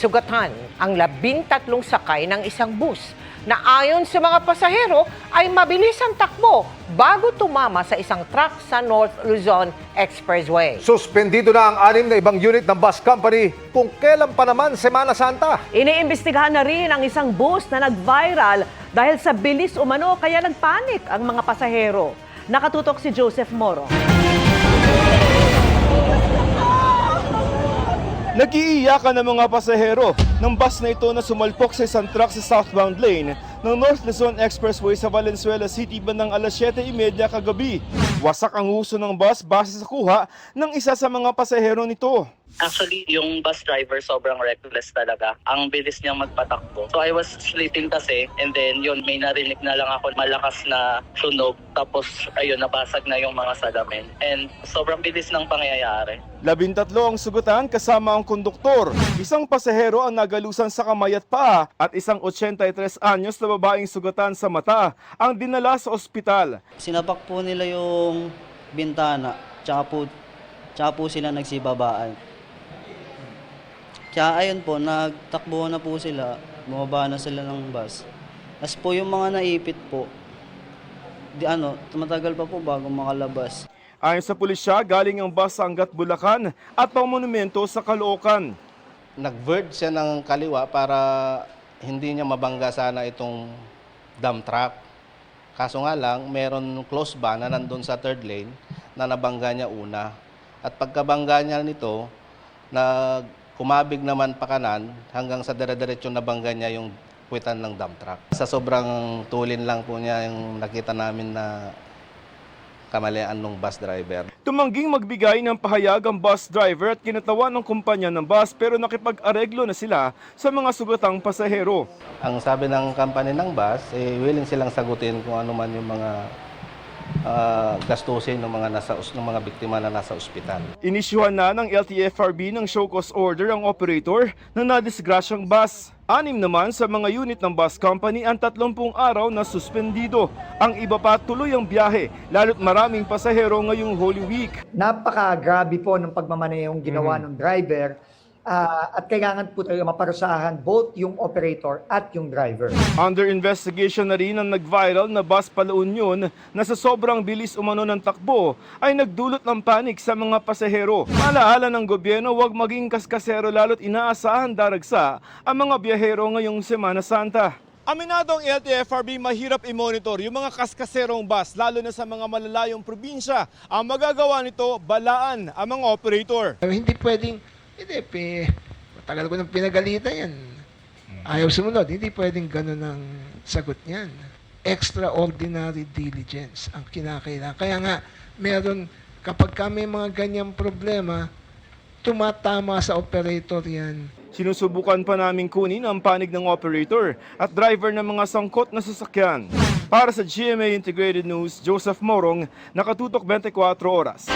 Nasugatan ang 13 sakay ng isang bus na ayon sa mga pasahero ay mabilis ang takbo bago tumama sa isang truck sa North Luzon Expressway. Suspendido na ang 6 na ibang unit ng bus company kung kailan pa naman Semana Santa. Iniimbestigahan na rin ang isang bus na nag-viral dahil sa bilis umano kaya nagpanik ang mga pasahero. Nakatutok si Joseph Moro. Nag-iiyakan ng mga pasahero ng bus na ito na sumalpok sa isang truck sa southbound lane ng North Luzon Expressway sa Valenzuela City bandang alas 7:30 kagabi. Wasak ang uso ng bus base sa kuha ng isa sa mga pasahero nito. Actually, yung bus driver sobrang reckless talaga. Ang bilis niyang magpatakbo. So I was sleeping kasi and then yun, may narinig na lang ako malakas na sunog. Tapos ayun, nabasag na yung mga salamin. And sobrang bilis ng pangyayari. 13 ang sugatan kasama ang konduktor. Isang pasahero ang nagalusan sa kamay at paa at isang 83 anyos na babaeng sugatan sa mata ang dinala sa ospital. Sinapak po nila yung bintana, tsaka po sila nagsibabaan. Kaya ayun po, nagtakbo na po sila, bumaba na sila ng bus. As po yung mga naipit po, tumatagal pa po bago makalabas. Ayon sa pulisya, galing ang bus sa Angat, Bulacan at pamonumento sa Caloocan. Nag-vert siya ng kaliwa para hindi niya mabangga sana itong dump truck. Kaso nga lang, meron close ba na nandun sa third lane na nabangga niya una. At pagkabangga niya nito, kumabig naman pa kanan hanggang sa dire-diretso nabangga niya yung puwitan ng dump truck. Sa sobrang tulin lang po niya yung nakita namin na kamalian ng bus driver. Tumangging magbigay ng pahayag ang bus driver at kinatawan ng kumpanya ng bus pero nakipag-areglo na sila sa mga sugatang pasahero. Ang sabi ng company ng bus, willing silang sagutin kung ano man yung mga gastusin ng mga biktima na nasa ospital. Inisyuhan na ng LTFRB ng show cause order ang operator na nadisgrasyang bus. 6 naman sa mga unit ng bus company ang 30 araw na suspendido. Ang iba pa tuloy ang biyahe, lalo't maraming pasahero ngayong Holy Week. Napaka-grabe po ng pagmamanehong ginawa ng driver. At kailangan po talaga maparusahan both yung operator at yung driver. Under investigation na rin ang nag-viral na bus palaunyon na sa sobrang bilis umano ng takbo ay nagdulot ng panik sa mga pasahero. Alaala ng gobyerno, huwag maging kaskasero lalo't inaasahan daragsa ang mga biyahero ngayong Semana Santa. Aminado ang LTFRB, mahirap i-monitor yung mga kaskaserong bus, lalo na sa mga malalayong probinsya. Ang magagawa nito, balaan ang mga operator. Hindi pwedeng, matagal ko nang pinagalitan yan. Ayaw sumunod, hindi pwedeng gano'n ang sagot niyan. Extraordinary diligence ang kinakailangan. Kaya nga, kapag may mga ganyang problema, tumatama sa operator yan. Sinusubukan pa naming kunin ang panig ng operator at driver ng mga sangkot na sasakyan. Para sa GMA Integrated News, Joseph Morong, nakatutok 24 oras.